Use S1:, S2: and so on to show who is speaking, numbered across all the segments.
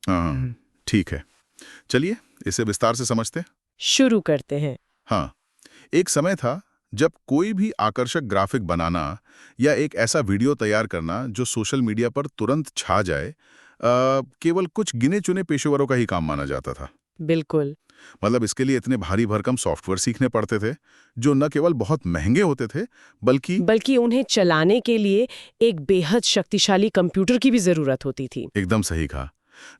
S1: हाँ, ठीक है। चलिए इसे विस्तार से समझते हैं।
S2: शुरू करते हैं।
S1: हाँ, एक समय था जब कोई भी आकर्षक ग्राफिक बनाना या एक ऐसा वीडियो तैयार करना जो सोशल मीडिया पर तुरंत छा जाए, केवल कुछ गिने चुने पेशेवरों का ही काम माना जाता था।
S2: बिल्कुल।
S1: मतलब इसके लिए इतने भारी भरकम सॉफ्टवेयर सीखने पड़ते थे जो न केवल बहुत महंगे होते थे बल्कि
S2: बल्कि उन्हें चलाने के लिए एक बेहद शक्तिशाली कंप्यूटर की भी जरूरत होती थी।
S1: एकदम सही कहा।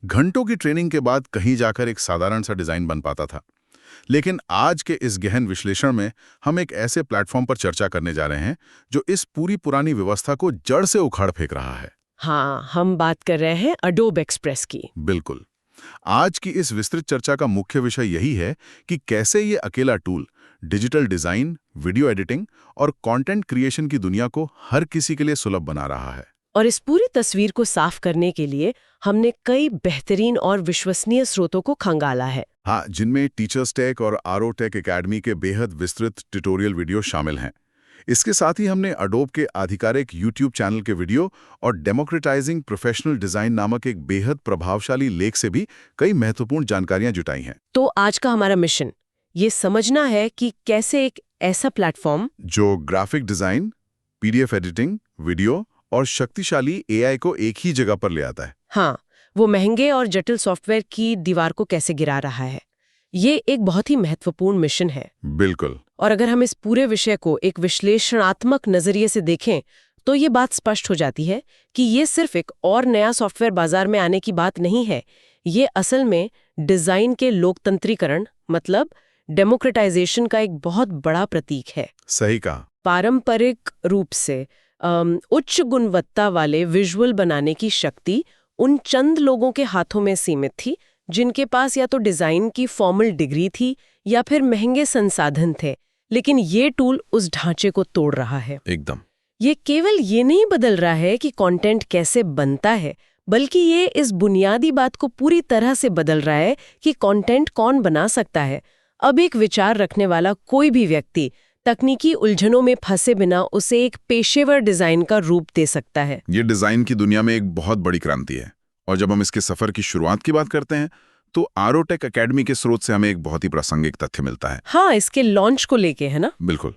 S1: घंटों की ट्रेनिंग के बाद कहीं जाकर एक साधारण सा डिजाइन बन पाता था। लेकिन आज के इस गहन विश्लेषण में हम एक ऐसे प्लेटफॉर्म पर चर्चा करने जा रहे हैं जो इस पूरी पुरानी व्यवस्था को जड़ से उखाड़ फेंक रहा है।
S2: हाँ, हम बात कर रहे हैं अडोब एक्सप्रेस की।
S1: बिल्कुल। आज की इस विस्तृत चर्चा का मुख्य विषय यही है कि कैसे ये अकेला tool digital design, video editing और कंटेंट क्रिएशन की दुनिया को हर किसी के लिए सुलभ बना रहा है।
S2: और इस पूरी तस्वीर को साफ करने के लिए हमने कई बेहतरीन और विश्वसनीय स्रोतों को खंगाला है।
S1: हाँ, जिनमें टीचर्स टेक और आरओ टेक एकेडमी के बेहद विस्तृत ट्यूटोरियल वीडियो शामिल हैं। इसके साथ ही हमने अडोब के आधिकारिक यूट्यूब चैनल के वीडियो और डेमोक्रेटाइजिंग प्रोफेशनल डिजाइन नामक एक बेहद प्रभावशाली लेख से भी कई महत्वपूर्ण जानकारियां जुटाई हैं।
S2: तो आज का हमारा मिशन ये समझना है कि कैसे एक ऐसा प्लेटफॉर्म
S1: जो graphic design, PDF editing, video और शक्तिशाली एआई को एक ही जगह पर ले आता है।
S2: हाँ, वो महंगे और जटिल सॉफ्टवेयर की दीवार को कैसे गिरा रहा है। ये एक बहुत ही महत्वपूर्ण मिशन है।
S1: बिल्कुल।
S2: और अगर हम इस पूरे विषय को एक विश्लेषणात्मक नजरिए से देखें तो ये बात स्पष्ट हो जाती है कि ये सिर्फ एक और नया सॉफ्टवेयर बाजार में आने की बात नहीं है। ये असल में डिजाइन के लोकतंत्रीकरण मतलब डेमोक्रेटाइजेशन का एक बहुत बड़ा प्रतीक है।
S1: सही कहा।
S2: पारंपरिक रूप से उच्च गुणवत्ता वाले विजुअल बनाने की शक्ति उन चंद लोगों के हाथों में सीमित थी जिनके पास या तो डिजाइन की फॉर्मल डिग्री थी या फिर महंगे संसाधन थे। लेकिन ये टूल उस ढांचे को तोड़ रहा है।
S1: एकदम।
S2: ये केवल ये नहीं बदल रहा है कि कंटेंट कैसे बनता है, बल्कि ये इस बुनियादी बात को पूरी तरह से बदल रहा है कि कंटेंट कौन बना सकता है। अब एक विचार रखने वाला कोई भी व्यक्ति तकनीकी उलझनों में फंसे बिना उसे एक पेशेवर डिजाइन का रूप दे सकता है।
S1: ये डिजाइन की दुनिया में एक बहुत बड़ी क्रांति है। और जब हम इसके सफर की शुरुआत की बात करते हैं तो आरओ टेक एकेडमी के स्रोत से हमें एक बहुत ही प्रासंगिक तथ्य मिलता है।
S2: हाँ, इसके लॉन्च को लेके है ना।
S1: बिल्कुल।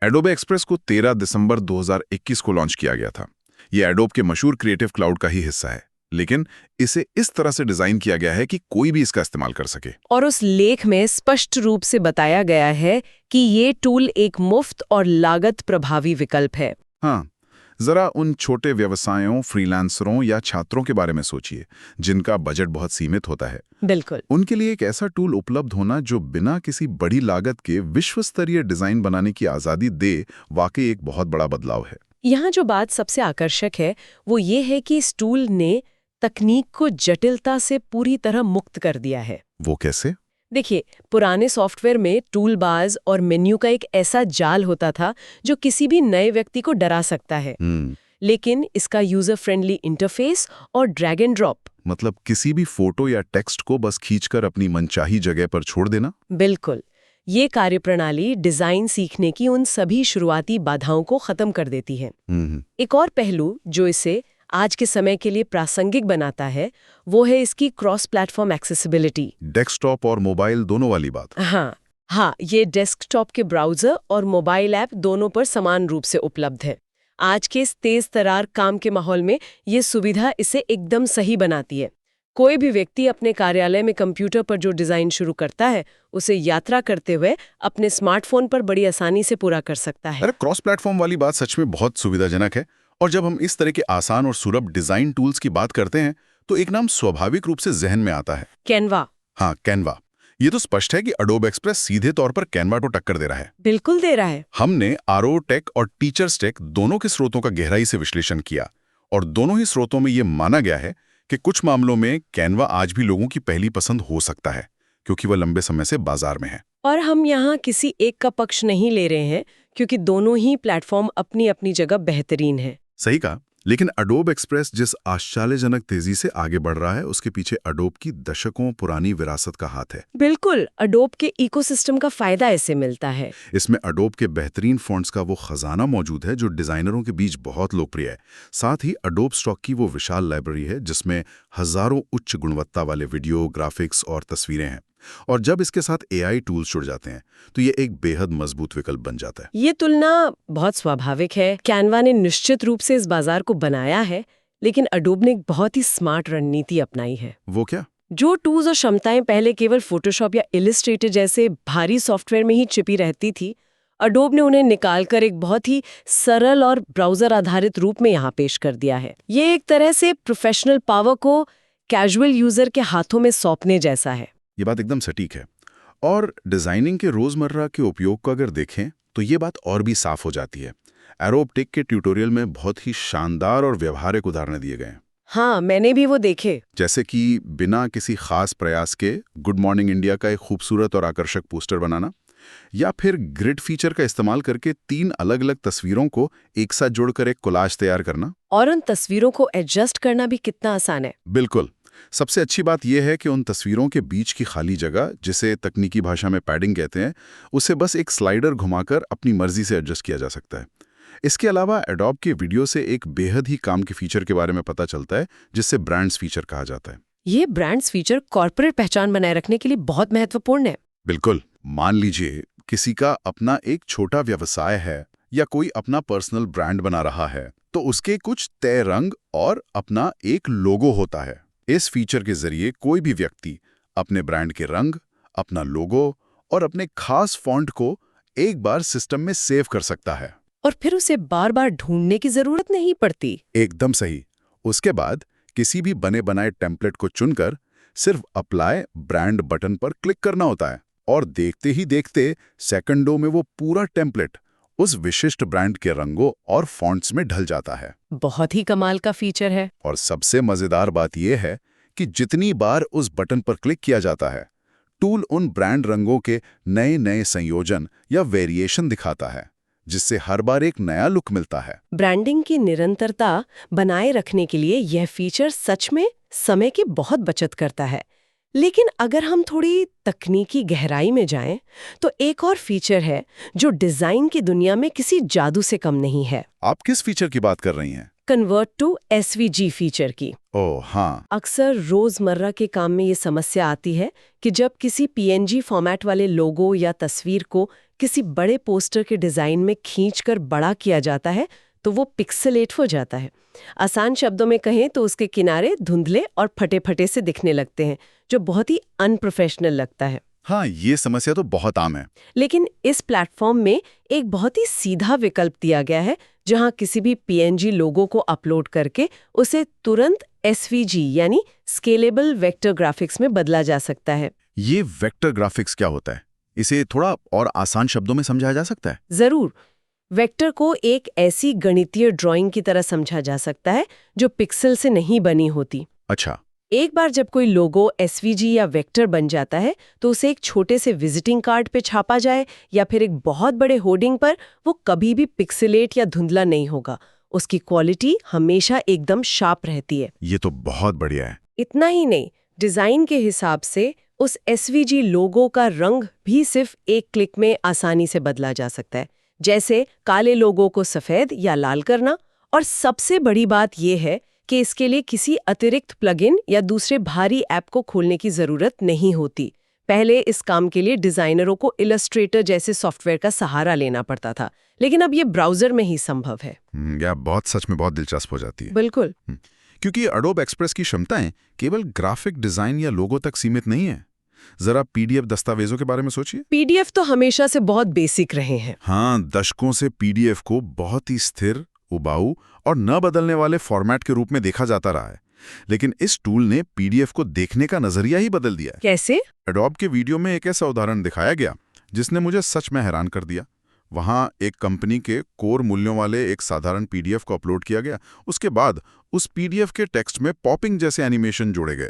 S1: एडोब एक्सप्रेस को 13 दिसंबर 2021 को लॉन्च किया गया था। ये एडोब के मशहूर क्रिएटिव क्लाउड का ही हिस्सा है, लेकिन इसे इस तरह से डिजाइन किया गया है कि कोई भी इसका इस्तेमाल कर सके।
S2: और उस लेख में स्पष्ट रूप से बताया गया है कि ये टूल एक मुफ्त और लागत प्रभावी विकल्प है।
S1: हाँ, जरा उन छोटे व्यवसायों, फ्रीलांसरों या छात्रों के बारे में सोचिए जिनका बजट बहुत सीमित होता है।
S2: बिल्कुल।
S1: उनके लिए एक ऐसा टूल उपलब्ध होना जो बिना किसी बड़ी लागत के विश्व स्तरीय डिजाइन बनाने की आजादी दे, वाकई एक बहुत बड़ा बदलाव है।
S2: यहाँ जो बात सबसे आकर्षक है वो ये है कि इस टूल ने तकनीक को जटिलता से पूरी तरह मुक्त कर दिया है।
S1: वो कैसे?
S2: देखिए, पुराने सॉफ्टवेयर में टूल बार्स और मेन्यू का एक ऐसा जाल होता था जो किसी भी नए व्यक्ति को डरा सकता है। लेकिन इसका यूजर फ्रेंडली इंटरफेस और ड्रैग एंड ड्रॉप,
S1: मतलब किसी भी फोटो या टेक्स्ट को बस खींचकर अपनी मनचाही जगह पर छोड़ देना।
S2: बिल्कुल। ये कार्यप्रणाली डिजाइन सीखने की उन सभी शुरुआती बाधाओं को खत्म कर देती है। एक और पहलू जो इसे आज के समय के लिए प्रासंगिक बनाता है वो है इसकी क्रॉस प्लेटफॉर्म एक्सेसिबिलिटी।
S1: डेस्कटॉप और मोबाइल दोनों वाली बात।
S2: हाँ, ये डेस्कटॉप के ब्राउजर और मोबाइल ऐप दोनों पर समान रूप से उपलब्ध है। आज के इस तेज तरार काम के माहौल में ये सुविधा इसे एकदम सही बनाती है। कोई भी व्यक्ति अपने कार्यालय में कंप्यूटर पर जो डिजाइन शुरू करता है उसे यात्रा करते हुए अपने स्मार्टफोन पर बड़ी आसानी से पूरा कर सकता है।
S1: अरे, क्रॉस प्लेटफॉर्म वाली बात सच में बहुत सुविधाजनक है। और जब हम इस तरह के आसान और सुलभ डिजाइन टूल्स की बात करते हैं तो एक नाम स्वाभाविक रूप से जहन में आता है,
S2: कैनवा।
S1: हाँ, कैनवा। ये तो स्पष्ट है कि अडोब एक्सप्रेस सीधे तौर पर कैनवा को टक्कर दे रहा है।
S2: बिल्कुल दे रहा है।
S1: हमने आरओ टेक और टीचर्स टेक दोनों के स्रोतों का गहराई से विश्लेषण किया और दोनों ही स्रोतों में ये माना गया है कि कुछ मामलों में कैनवा आज भी लोगों की पहली पसंद हो सकता है क्योंकि वह लंबे समय से बाजार में है।
S2: और हम यहाँ किसी एक का पक्ष नहीं ले रहे हैं क्योंकि दोनों ही प्लेटफॉर्म अपनी अपनी जगह बेहतरीन है।
S1: सही कहा। लेकिन अडोब एक्सप्रेस जिस आश्चर्यजनक तेजी से आगे बढ़ रहा है, उसके पीछे अडोब की दशकों पुरानी विरासत का हाथ है।
S2: बिल्कुल, अडोब के इकोसिस्टम का फायदा इससे मिलता है।
S1: इसमें अडोब के बेहतरीन फॉन्ट्स का वो खजाना मौजूद है जो डिजाइनरों के बीच बहुत लोकप्रिय है। साथ ही अडोब स्टॉक की वो विशाल लाइब्रेरी है जिसमें हजारों उच्च गुणवत्ता वाले वीडियो, ग्राफिक्स और तस्वीरें हैं। और जब इसके साथ एआई टूल्स जुड़ जाते हैं तो ये एक बेहद मजबूत विकल्प बन जाता है।
S2: ये तुलना बहुत स्वाभाविक है। कैनवा ने निश्चित रूप से इस बाजार को बनाया है, लेकिन अडोब ने एक बहुत ही स्मार्ट रणनीति अपनाई है।
S1: वो क्या?
S2: जो टूल्स और क्षमताएं पहले केवल फोटोशॉप या इलिस्ट्रेटर जैसे भारी सॉफ्टवेयर में ही छिपी रहती थी, अडोब ने उन्हें निकालकर एक बहुत ही सरल और ब्राउजर आधारित रूप में यहाँ पेश कर दिया है। ये एक तरह से प्रोफेशनल पावर को कैजुअल यूजर के हाथों में सौंपने जैसा है।
S1: ये बात एकदम सटीक है। और डिजाइनिंग के रोजमर्रा के उपयोग को अगर देखें तो ये बात और भी साफ हो जाती है। एरोब-टेक के ट्यूटोरियल में बहुत ही शानदार और व्यवहारिक उदाहरण दिए गए हैं।
S2: हाँ, मैंने भी वो देखे।
S1: जैसे कि बिना किसी खास प्रयास के गुड मॉर्निंग इंडिया का एक खूबसूरत और आकर्षक पोस्टर बनाना, या फिर ग्रिड फीचर का इस्तेमाल करके 3 अलग-अलग तस्वीरों को एक साथ जोड़कर एक कोलाज तैयार करना।
S2: और उन तस्वीरों को एडजस्ट करना भी कितना आसान है।
S1: बिल्कुल। सबसे अच्छी बात यह है कि उन तस्वीरों के बीच की खाली जगह, जिसे तकनीकी भाषा में पैडिंग कहते हैं, उसे बस एक स्लाइडर घुमाकर अपनी मर्जी से एडजस्ट किया जा सकता है। इसके अलावा एडोब के वीडियो से एक बेहद ही काम के फीचर के बारे में पता चलता है जिससे ब्रांड्स फीचर कहा जाता है।
S2: ये ब्रांड्स फीचर कॉर्पोरेट पहचान बनाए रखने के लिए बहुत महत्वपूर्ण है।
S1: बिल्कुल। मान लीजिए किसी का अपना एक छोटा व्यवसाय है या कोई अपना पर्सनल ब्रांड बना रहा है, तो उसके कुछ तय रंग और अपना एक लोगो होता है। इस फीचर के जरिए कोई भी व्यक्ति अपने ब्रांड के रंग, अपना लोगो और अपने खास फॉन्ट को एक बार सिस्टम में सेव कर सकता है
S2: और फिर उसे बार बार ढूंढने की जरूरत नहीं पड़ती।
S1: एकदम सही। उसके बाद किसी भी बने बनाए टेम्पलेट को चुनकर सिर्फ अप्लाई ब्रांड बटन पर क्लिक करना होता है और देखते ही देखते सेकंडों में वो पूरा टेम्पलेट उस विशिष्ट ब्रांड के रंगों और फॉन्ट्स में ढल जाता है।
S2: बहुत ही कमाल का फीचर है।
S1: और सबसे मजेदार बात यह है कि जितनी बार उस बटन पर क्लिक किया जाता है, टूल उन ब्रांड रंगों के नए नए संयोजन या वेरिएशन दिखाता है, जिससे हर बार एक नया लुक मिलता है।
S2: ब्रांडिंग की निरंतरता बनाए रखने के लिए यह फीचर सच में समय की बहुत बचत करता है। लेकिन अगर हम थोड़ी तकनीकी गहराई में जाएं, तो एक और फीचर है जो डिजाइन की दुनिया में किसी जादू से कम नहीं है।
S1: आप किस फीचर की बात कर रही हैं?
S2: कन्वर्ट टू एसवीजी फीचर की।
S1: ओह हाँ।
S2: अक्सर रोजमर्रा के काम में ये समस्या आती है कि जब किसी पीएनजी फॉर्मेट वाले लोगो या तस्वीर को किसी बड़े पोस्टर के डिजाइन में खींचकर बड़ा किया जाता है तो वो पिक्सेलेट हो जाता है। आसान शब्दों में कहें तो उसके किनारे धुंधले और फटे-फटे से दिखने लगते हैं, जो बहुत ही अनप्रोफेशनल लगता है।
S1: हाँ, ये समस्या तो बहुत आम है।
S2: लेकिन इस प्लेटफॉर्म में एक बहुत ही सीधा विकल्प दिया गया है, जहां किसी भी पीएनजी लोगो को अपलोड करके उसे तुरंत एसवीजी यानी स्केलेबल वेक्टर ग्राफिक्स में बदला जा सकता है।
S1: ये वेक्टर ग्राफिक्स क्या होता है? इसे थोड़ा और आसान शब्दों में समझाया जा सकता है?
S2: जरूर। वेक्टर को एक ऐसी गणितीय ड्राइंग की तरह समझा जा सकता है जो पिक्सल से नहीं बनी होती।
S1: अच्छा।
S2: एक बार जब कोई लोगो एसवीजी या वेक्टर बन जाता है तो उसे एक छोटे से विजिटिंग कार्ड पे छापा जाए या फिर एक बहुत बड़े होर्डिंग पर, वो कभी भी पिक्सेलेट या धुंधला नहीं होगा। उसकी क्वालिटी हमेशा एकदम शार्प रहती है।
S1: ये तो बहुत बढ़िया है।
S2: इतना ही नहीं, डिजाइन के हिसाब से उस एसवीजी लोगो का रंग भी सिर्फ एक क्लिक में आसानी से बदला जा सकता है, जैसे काले लोगो को सफेद या लाल करना। और सबसे बड़ी बात यह है कि इसके लिए किसी अतिरिक्त प्लगइन या दूसरे भारी ऐप को खोलने की जरूरत नहीं होती। पहले इस काम के लिए डिजाइनरों को इलस्ट्रेटर जैसे सॉफ्टवेयर का सहारा लेना पड़ता था, लेकिन अब ये ब्राउजर में ही संभव है।
S1: यह बहुत सच में बहुत दिलचस्प हो जाती है।
S2: बिल्कुल।
S1: क्योंकि अडोब एक्सप्रेस की क्षमताएं केवल ग्राफिक डिजाइन या लोगो तक सीमित नहीं है। जरा पीडीएफ दस्तावेजों के बारे में सोचिए।
S2: पीडीएफ तो हमेशा से बहुत बेसिक रहे हैं।
S1: हाँ, दशकों से पीडीएफ को बहुत ही स्थिर, उबाऊ और न बदलने वाले फॉर्मेट के रूप में देखा जाता रहा है। लेकिन इस टूल ने पीडीएफ को देखने का नजरिया ही बदल दिया है।
S2: कैसे?
S1: एडोब के वीडियो में एक ऐसा उदाहरण दिखाया गया जिसने मुझे सच में हैरान कर दिया। वहां एक कंपनी के कोर मूल्यों वाले एक साधारण पीडीएफ को अपलोड किया गया। उसके बाद उस पीडीएफ के टेक्स्ट में पॉपिंग जैसे एनिमेशन जोड़े गए।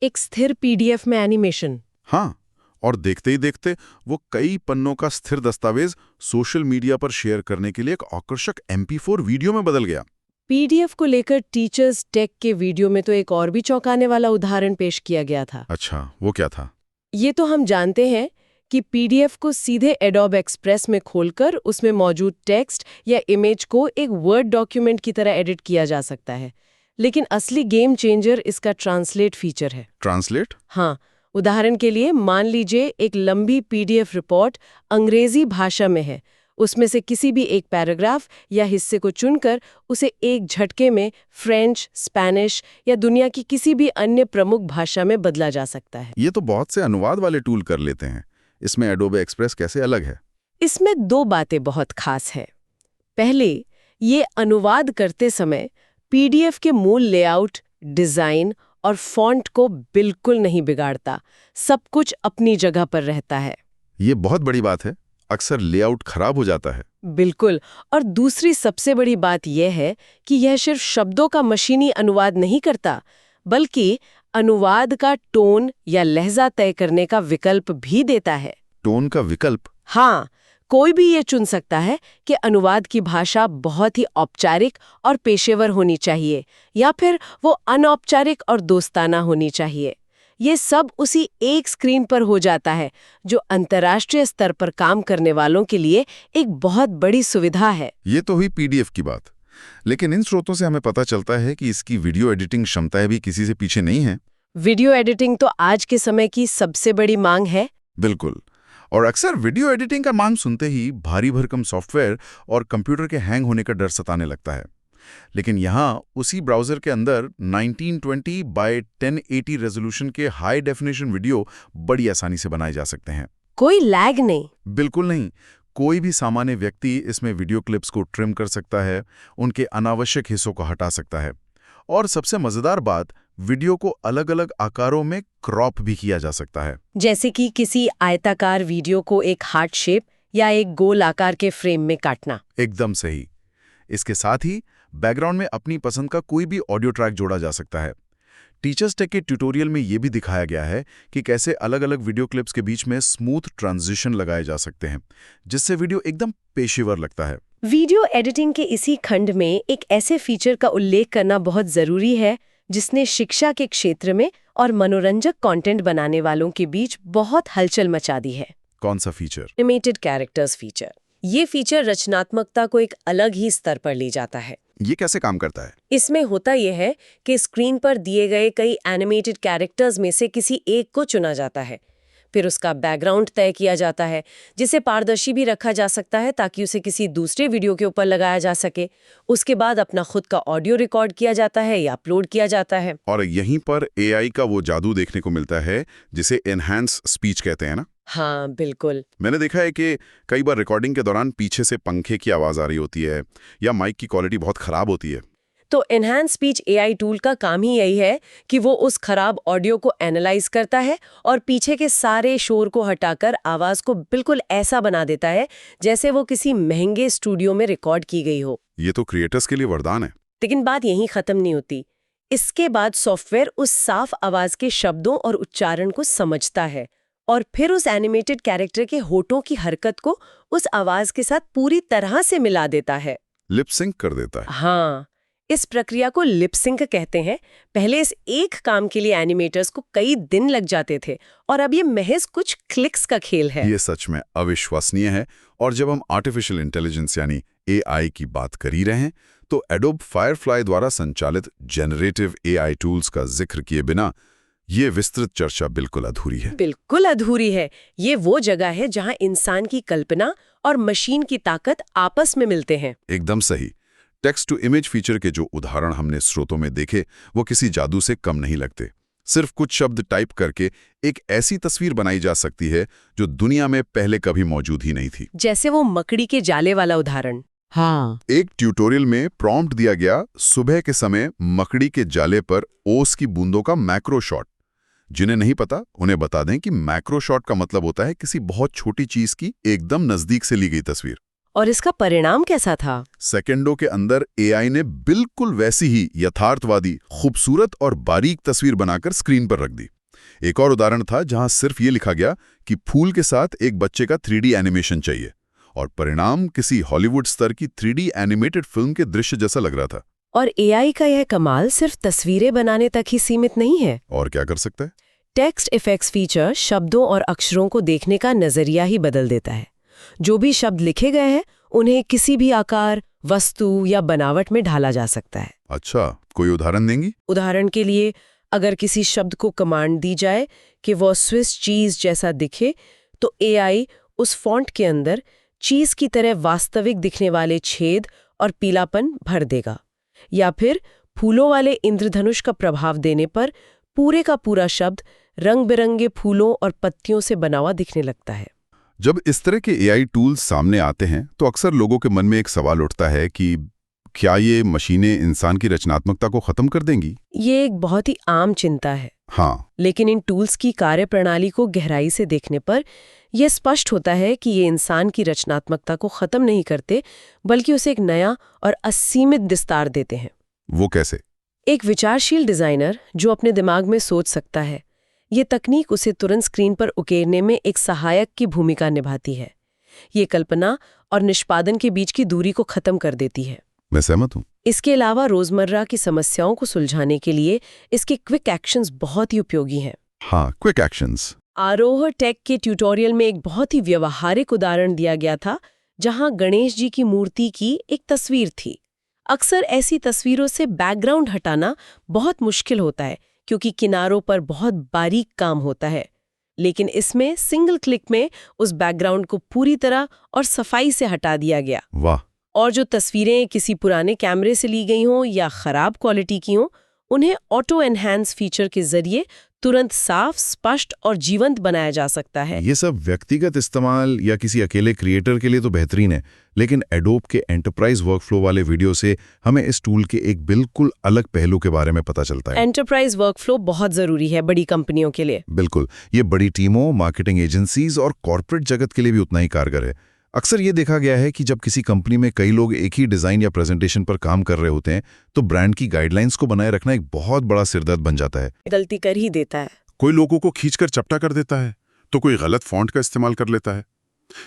S2: एक स्थिर पीडीएफ में एनिमेशन?
S1: हाँ, और देखते ही देखते वो कई पन्नों का स्थिर दस्तावेज सोशल मीडिया पर शेयर करने के लिए एक आकर्षक MP4 वीडियो में बदल गया।
S2: पीडीएफ को लेकर टीचर्स टेक के वीडियो में तो एक और भी चौंकाने वाला उदाहरण पेश किया गया था।
S1: अच्छा, वो क्या था?
S2: ये तो हम जानते हैं कि पीडीएफ को सीधे एडोब एक्सप्रेस में खोलकर उसमें मौजूद टेक्स्ट या इमेज को एक वर्ड डॉक्यूमेंट की तरह एडिट किया जा सकता है, लेकिन असली गेम चेंजर इसका ट्रांसलेट फीचर है।
S1: ट्रांसलेट?
S2: हाँ, उदाहरण के लिए मान लीजिए एक लंबी पीडीएफ रिपोर्ट अंग्रेजी भाषा में है। उसमें से किसी भी एक पैराग्राफ या हिस्से को चुनकर उसे एक झटके में फ्रेंच, स्पेनिश या दुनिया की किसी भी अन्य प्रमुख भाषा में बदला जा सकता है।
S1: ये तो बहुत से अनुवाद वाले टूल कर लेते हैं। इसमें एडोबे एक्सप्रेस कैसे अलग है?
S2: इसमें दो बातें बहुत खास है। पहले, ये अनुवाद करते समय पीडीएफ के मूल लेआउट, डिजाइन और फॉन्ट को बिल्कुल नहीं बिगाड़ता। सब कुछ अपनी जगह पर रहता है।
S1: ये बहुत बड़ी बात है। अक्सर लेआउट खराब हो जाता है।
S2: बिल्कुल। और दूसरी सबसे बड़ी बात यह है कि यह सिर्फ शब्दों का मशीनी अनुवाद नहीं करता, बल्कि अनुवाद का टोन या लहजा तय करने का विकल्प भी देता है।
S1: टोन का विकल्प?
S2: हाँ, कोई भी ये चुन सकता है कि अनुवाद की भाषा बहुत ही औपचारिक और पेशेवर होनी चाहिए या फिर वो अनौपचारिक और दोस्ताना होनी चाहिए। ये सब उसी एक स्क्रीन पर हो जाता है, जो अंतर्राष्ट्रीय स्तर पर काम करने वालों के लिए एक बहुत बड़ी सुविधा है।
S1: ये तो हुई पीडीएफ की बात, लेकिन इन स्रोतों से हमें पता चलता है कि इसकी वीडियो एडिटिंग क्षमताएं भी किसी से पीछे नहीं है।
S2: वीडियो एडिटिंग तो आज के समय की सबसे बड़ी मांग है।
S1: बिल्कुल। और अक्सर वीडियो एडिटिंग का नाम सुनते ही भारी भरकम सॉफ्टवेयर और कंप्यूटर के हैंग होने का डर सताने लगता है। लेकिन यहाँ उसी ब्राउजर के अंदर 1920 बाय 1080 रेजोल्यूशन के हाई डेफिनेशन वीडियो बड़ी आसानी से बनाए जा सकते हैं।
S2: कोई लैग नहीं?
S1: बिल्कुल नहीं। कोई भी सामान्य व्यक्ति इसमें वीडियो क्लिप्स को ट्रिम कर सकता है, उनके अनावश्यक हिस्सों को हटा सकता है, और सबसे मजेदार बात, वीडियो को अलग अलग आकारों में क्रॉप भी किया जा सकता है।
S2: जैसे कि किसी आयताकार वीडियो को एक हार्ट शेप या एक गोल आकार के फ्रेम में काटना।
S1: एकदम सही। इसके साथ ही बैकग्राउंड में अपनी पसंद का कोई भी ऑडियो ट्रैक जोड़ा जा सकता है। टीचर्स टेक के ट्यूटोरियल में ये भी दिखाया गया है कि कैसे अलग अलग वीडियो क्लिप्स के बीच में स्मूथ ट्रांजिशन लगाए जा सकते हैं, जिससे वीडियो एकदम पेशेवर लगता है।
S2: वीडियो एडिटिंग के इसी खंड में एक ऐसे फीचर का उल्लेख करना बहुत जरूरी है जिसने शिक्षा के क्षेत्र में और मनोरंजक कंटेंट बनाने वालों के बीच बहुत हलचल मचा दी है।
S1: कौन सा फीचर?
S2: Animated characters feature. ये फीचर रचनात्मकता को एक अलग ही स्तर पर ले जाता है।
S1: ये कैसे काम करता है?
S2: इसमें होता यह है कि स्क्रीन पर दिए गए कई एनिमेटेड कैरेक्टर्स में से किसी एक को चुना जाता है। फिर उसका बैकग्राउंड तय किया जाता है, जिसे पारदर्शी भी रखा जा सकता है ताकि उसे किसी दूसरे वीडियो के ऊपर लगाया जा सके। उसके बाद अपना खुद का ऑडियो रिकॉर्ड किया जाता है या अपलोड किया जाता है।
S1: और यहीं पर एआई का वो जादू देखने को मिलता है जिसे एनहांस स्पीच कहते हैं ना?
S2: हाँ, बिल्कुल।
S1: मैंने देखा है कि कई बार रिकॉर्डिंग के दौरान पीछे से पंखे की आवाज आ रही होती है या माइक की क्वालिटी बहुत खराब होती है।
S2: तो एनहांस स्पीच एआई टूल का काम ही यही है कि वो उस खराब ऑडियो को एनालाइज करता है और पीछे के सारे शोर को हटाकर आवाज को बिल्कुल ऐसा बना देता है जैसे वो किसी महंगे स्टूडियो में रिकॉर्ड की गई हो।
S1: ये तो क्रिएटर्स के लिए वरदान है।
S2: लेकिन बात यहीं खत्म नहीं होती। इसके बाद सॉफ्टवेयर उस साफ आवाज के शब्दों और उच्चारण को समझता है और फिर उस एनिमेटेड कैरेक्टर के होठों की हरकत को उस आवाज के साथ पूरी तरह से मिला देता है,
S1: लिप सिंक कर देता है।
S2: हाँ, इस प्रक्रिया को लिप सिंक कहते हैं। पहले इस एक काम के लिए एनिमेटर्स को कई दिन लग जाते थे और अब ये महज कुछ क्लिक्स का खेल है।
S1: ये सच में अविश्वसनीय है। और जब हम आर्टिफिशियल इंटेलिजेंस यानी एआई की बात कर ही रहे हैं, तो एडोब फायरफ्लाई द्वारा संचालित जेनरेटिव एआई टूल्स का जिक्र किए बिना ये विस्तृत चर्चा बिल्कुल अधूरी है।
S2: बिल्कुल अधूरी है। ये वो जगह है जहां इंसान की कल्पना और मशीन की ताकत आपस में मिलते हैं।
S1: एकदम सही। टेक्स्ट टू इमेज फीचर के जो उदाहरण हमने स्रोतों में देखे, वो किसी जादू से कम नहीं लगते। सिर्फ कुछ शब्द टाइप करके एक ऐसी तस्वीर बनाई जा सकती है जो दुनिया में पहले कभी मौजूद ही नहीं थी।
S2: जैसे वो मकड़ी के जाले वाला उदाहरण। हाँ,
S1: एक ट्यूटोरियल में प्रॉम्प्ट दिया गया, सुबह के समय मकड़ी के जाले पर ओस की बूंदों का मैक्रो शॉट। जिन्हें नहीं पता उन्हें बता दें कि मैक्रो शॉट का मतलब होता है किसी बहुत छोटी चीज की एकदम नजदीक से ली गई तस्वीर।
S2: और इसका परिणाम कैसा था?
S1: सेकंडों के अंदर एआई ने बिल्कुल वैसी ही यथार्थवादी, खूबसूरत और बारीक तस्वीर बनाकर स्क्रीन पर रख दी। एक और उदाहरण था जहां सिर्फ ये लिखा गया कि फूल के साथ एक बच्चे का 3D एनिमेशन चाहिए, और परिणाम किसी हॉलीवुड स्तर की 3D एनिमेटेड फिल्म के दृश्य जैसा लग रहा था।
S2: और एआई का यह कमाल सिर्फ तस्वीरें बनाने तक ही सीमित नहीं है।
S1: और क्या कर सकता है?
S2: टेक्स्ट इफेक्ट्स फीचर शब्दों और अक्षरों को देखने का नजरिया ही बदल देता है। जो भी शब्द लिखे गए हैं उन्हें किसी भी आकार, वस्तु या बनावट में ढाला जा सकता है।
S1: अच्छा, कोई उदाहरण देंगी?
S2: उदाहरण के लिए, अगर किसी शब्द को कमांड दी जाए कि वो स्विस चीज जैसा दिखे, तो एआई उस फॉन्ट के अंदर चीज की तरह वास्तविक दिखने वाले छेद और पीलापन भर देगा। या फिर फूलों वाले इंद्रधनुष का प्रभाव देने पर पूरे का पूरा शब्द रंग बिरंगे फूलों और पत्तियों से बना हुआ दिखने लगता है।
S1: जब इस तरह के एआई टूल्स सामने आते हैं तो अक्सर लोगों के मन में एक सवाल उठता है कि क्या ये मशीनें इंसान की रचनात्मकता को खत्म कर देंगी?
S2: ये एक बहुत ही आम चिंता है।
S1: हाँ,
S2: लेकिन इन टूल्स की कार्यप्रणाली को गहराई से देखने पर यह स्पष्ट होता है कि ये इंसान की रचनात्मकता को खत्म नहीं करते, बल्कि उसे एक नया और असीमित विस्तार देते हैं।
S1: वो कैसे?
S2: एक विचारशील डिजाइनर जो अपने दिमाग में सोच सकता है, ये तकनीक उसे तुरंत स्क्रीन पर उकेरने में एक सहायक की भूमिका निभाती है। ये कल्पना और निष्पादन के बीच की दूरी को खत्म कर देती है।
S1: मैं सहमत हूँ।
S2: इसके अलावा रोजमर्रा की समस्याओं को सुलझाने के लिए इसके क्विक एक्शंस बहुत ही उपयोगी हैं।
S1: हाँ, क्विक एक्शंस।
S2: आरोह टेक के ट्यूटोरियल में एक बहुत ही व्यवहारिक उदाहरण दिया गया था, जहां गणेश जी की मूर्ति की एक तस्वीर थी। अक्सर ऐसी तस्वीरों से बैकग्राउंड हटाना बहुत मुश्किल होता है, क्योंकि किनारों पर बहुत बारीक काम होता है। लेकिन इसमें सिंगल क्लिक में उस बैकग्राउंड को पूरी तरह और सफाई से हटा दिया गया।
S1: वाह!
S2: और जो तस्वीरें किसी पुराने कैमरे से ली गई हों या खराब क्वालिटी की हों, उन्हें ऑटो एनहांस फीचर के जरिए तुरंत साफ, स्पष्ट और जीवंत बनाया जा सकता है।
S1: ये सब व्यक्तिगत इस्तेमाल या किसी अकेले क्रिएटर के लिए तो बेहतरीन है, लेकिन एडोब के एंटरप्राइज वर्कफ्लो वाले वीडियो से हमें इस टूल के एक बिल्कुल अलग पहलू के बारे में पता चलता है।
S2: एंटरप्राइज वर्कफ्लो बहुत जरूरी है बड़ी कंपनियों के लिए।
S1: बिल्कुल, ये बड़ी टीमों, मार्केटिंग एजेंसीज और कॉर्पोरेट जगत के लिए भी उतना ही कारगर है। अक्सर ये देखा गया है कि जब किसी कंपनी में कई लोग एक ही डिजाइन या प्रेजेंटेशन पर काम कर रहे होते हैं, तो ब्रांड की गाइडलाइंस को बनाए रखना एक बहुत बड़ा सिरदर्द बन जाता है।
S2: गलती कर ही देता है।
S1: कोई लोगों को खींचकर चपटा कर देता है, तो कोई गलत फॉन्ट का इस्तेमाल कर लेता है।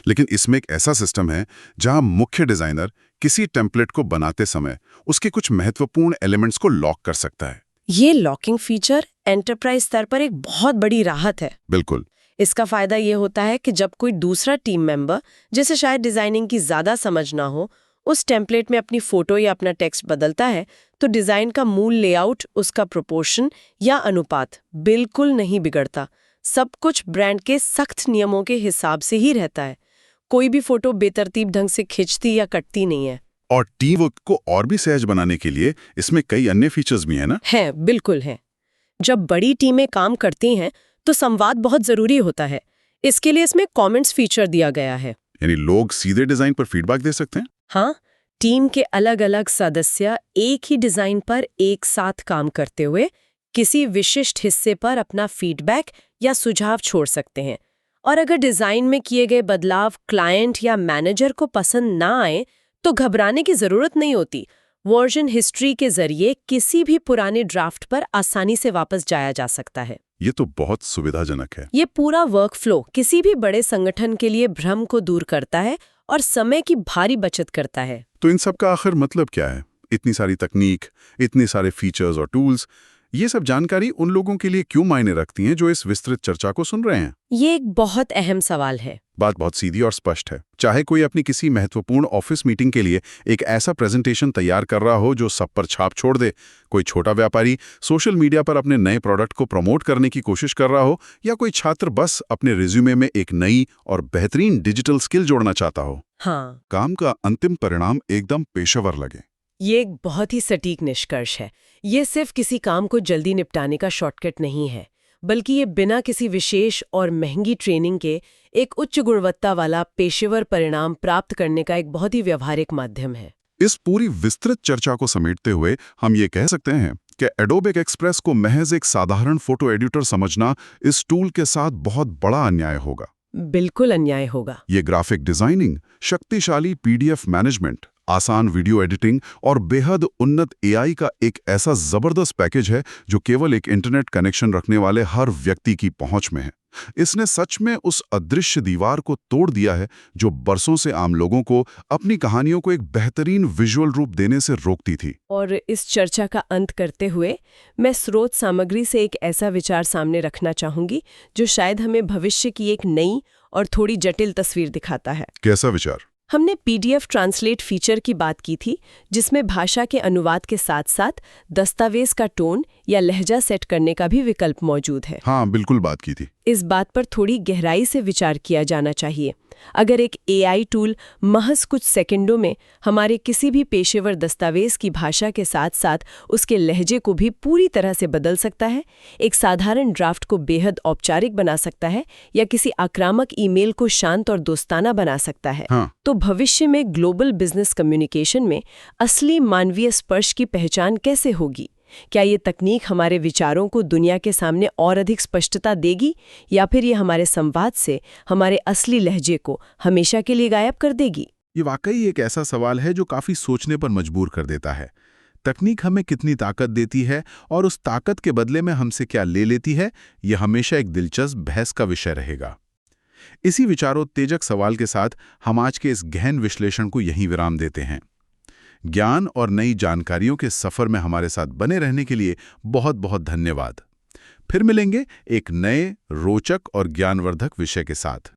S1: लेकिन इसमें एक ऐसा सिस्टम है जहां मुख्य डिजाइनर किसी टेम्पलेट को बनाते समय उसके कुछ महत्वपूर्ण एलिमेंट्स को लॉक कर सकता है।
S2: ये लॉकिंग फीचर एंटरप्राइज स्तर पर एक बहुत बड़ी राहत है।
S1: बिल्कुल।
S2: इसका फायदा ये होता है कि जब कोई दूसरा टीम मेंबर, जिसे शायद डिजाइनिंग की ज्यादा समझ ना हो, उस टेम्पलेट में अपनी फोटो या अपना टेक्स्ट बदलता है, तो डिजाइन का मूल लेआउट, उसका प्रोपोर्शन या अनुपात बिल्कुल नहीं बिगड़ता। सब कुछ ब्रांड के सख्त नियमों के हिसाब से ही रहता है। कोई भी फोटो बेतरतीब ढंग से खिंचती या कटती नहीं है।
S1: और टीम वर्क को और भी सहज बनाने के लिए इसमें कई अन्य फीचर्स भी हैं ना?
S2: है, बिल्कुल है। जब बड़ी टीमें काम करती हैं तो संवाद बहुत जरूरी होता है। इसके लिए इसमें कमेंट्स फीचर दिया गया है।
S1: यानी लोग सीधे डिजाइन पर फीडबैक दे सकते हैं?
S2: हाँ, टीम के अलग अलग सदस्य एक ही डिजाइन पर एक साथ काम करते हुए किसी विशिष्ट हिस्से पर अपना फीडबैक या सुझाव छोड़ सकते हैं। और अगर डिजाइन में किए गए बदलाव क्लाइंट या मैनेजर को पसंद ना आए, तो घबराने की जरूरत नहीं होती। वर्जन हिस्ट्री के जरिए किसी भी पुराने ड्राफ्ट पर आसानी से वापस जाया जा सकता है।
S1: ये तो बहुत सुविधाजनक है।
S2: ये पूरा वर्कफ्लो किसी भी बड़े संगठन के लिए भ्रम को दूर करता है और समय की भारी बचत करता है।
S1: तो इन सब का आखिर मतलब क्या है? इतनी सारी तकनीक, इतने सारे फीचर्स और टूल्स, ये सब जानकारी उन लोगों के लिए क्यों मायने रखती हैं जो इस विस्तृत चर्चा को सुन रहे हैं?
S2: ये एक बहुत अहम सवाल है।
S1: बात बहुत सीधी और स्पष्ट है। चाहे कोई अपनी किसी महत्वपूर्ण ऑफिस मीटिंग के लिए एक ऐसा प्रेजेंटेशन तैयार कर रहा हो जो सब पर छाप छोड़ दे, कोई छोटा व्यापारी सोशल मीडिया पर अपने नए प्रोडक्ट को प्रमोट करने की कोशिश कर रहा हो, या कोई छात्र बस अपने रिज्यूमे में एक नई और बेहतरीन डिजिटल स्किल जोड़ना चाहता हो,
S2: हाँ,
S1: काम का अंतिम परिणाम एकदम पेशेवर लगे।
S2: ये एक बहुत ही सटीक निष्कर्ष है। ये सिर्फ किसी काम को जल्दी निपटाने का शॉर्टकट नहीं है, बल्कि ये बिना किसी विशेष और महंगी ट्रेनिंग के एक उच्च गुणवत्ता वाला पेशेवर परिणाम प्राप्त करने का एक बहुत ही व्यवहारिक माध्यम है।
S1: इस पूरी विस्तृत चर्चा को समेटते हुए हम ये कह सकते हैं कि एडोब एक्सप्रेस को महज एक साधारण फोटो एडिटर समझना इस टूल के साथ बहुत बड़ा अन्याय होगा।
S2: बिल्कुल अन्याय होगा।
S1: ये ग्राफिक डिजाइनिंग, शक्तिशाली पीडीएफ मैनेजमेंट, आसान वीडियो एडिटिंग और बेहद उन्नत एआई का एक ऐसा जबरदस्त पैकेज है जो केवल एक इंटरनेट कनेक्शन रखने वाले हर व्यक्ति की पहुंच में है। इसने सच में उस अदृश्य दीवार को तोड़ दिया है जो बरसों से आम लोगों को अपनी कहानियों को एक बेहतरीन विजुअल रूप देने से रोकती थी।
S2: और इस चर्चा का अंत करते हुए मैं स्रोत सामग्री से एक ऐसा विचार सामने रखना चाहूंगी जो शायद हमें भविष्य की एक नई और थोड़ी जटिल तस्वीर दिखाता है।
S1: कैसा विचार?
S2: हमने PDF ट्रांसलेट फीचर की बात की थी, जिसमें भाषा के अनुवाद के साथ साथ दस्तावेज का टोन या लहजा सेट करने का भी विकल्प मौजूद है।
S1: हाँ, बिल्कुल बात की थी।
S2: इस बात पर थोड़ी गहराई से विचार किया जाना चाहिए। अगर एक AI टूल महज कुछ सेकंडों में हमारे किसी भी पेशेवर दस्तावेज की भाषा के साथ साथ उसके लहजे को भी पूरी तरह से बदल सकता है, एक साधारण ड्राफ्ट को बेहद औपचारिक बना सकता है या किसी आक्रामक ईमेल को शांत और दोस्ताना बना सकता है, तो भविष्य में ग्लोबल बिजनेस कम्युनिकेशन में असली मानवीय स्पर्श की पहचान कैसे होगी? क्या ये तकनीक हमारे विचारों को दुनिया के सामने और अधिक स्पष्टता देगी या फिर ये हमारे संवाद से हमारे असली लहजे को हमेशा के लिए गायब कर देगी?
S1: ये वाकई एक ऐसा सवाल है जो काफी सोचने पर मजबूर कर देता है। तकनीक हमें कितनी ताकत देती है और उस ताकत के बदले में हमसे क्या ले लेती है, यह हमेशा एक दिलचस्प बहस का विषय रहेगा। इसी विचारोत्तेजक सवाल के साथ हम आज के इस गहन विश्लेषण को यहीं विराम देते हैं। ज्ञान और नई जानकारियों के सफर में हमारे साथ बने रहने के लिए बहुत बहुत धन्यवाद। फिर मिलेंगे एक नए, रोचक और ज्ञानवर्धक विषय के साथ।